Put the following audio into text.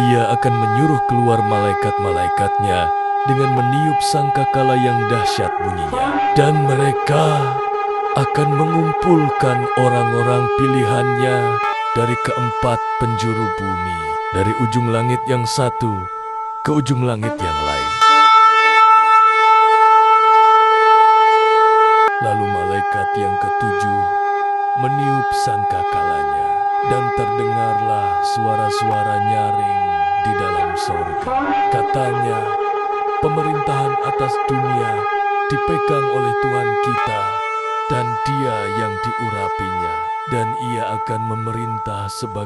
ia akan menyuruh keluar malaikat-malaikatnya dengan meniup sangkakala yang dahsyat bunyinya. Dan mereka akan mengumpulkan orang-orang pilihannya dari keempat penjuru bumi, dari ujung langit yang satu ke ujung langit yang lain. Lalu malaikat yang ketujuh meniup sangkakalanya, dan terdengarlah suara-suara nyaring di dalam sorga. Katanya, pemerintahan atas dunia dipegang oleh Tuhan kita, dan Dia yang diurapinya, dan Ia akan memerintah sebagai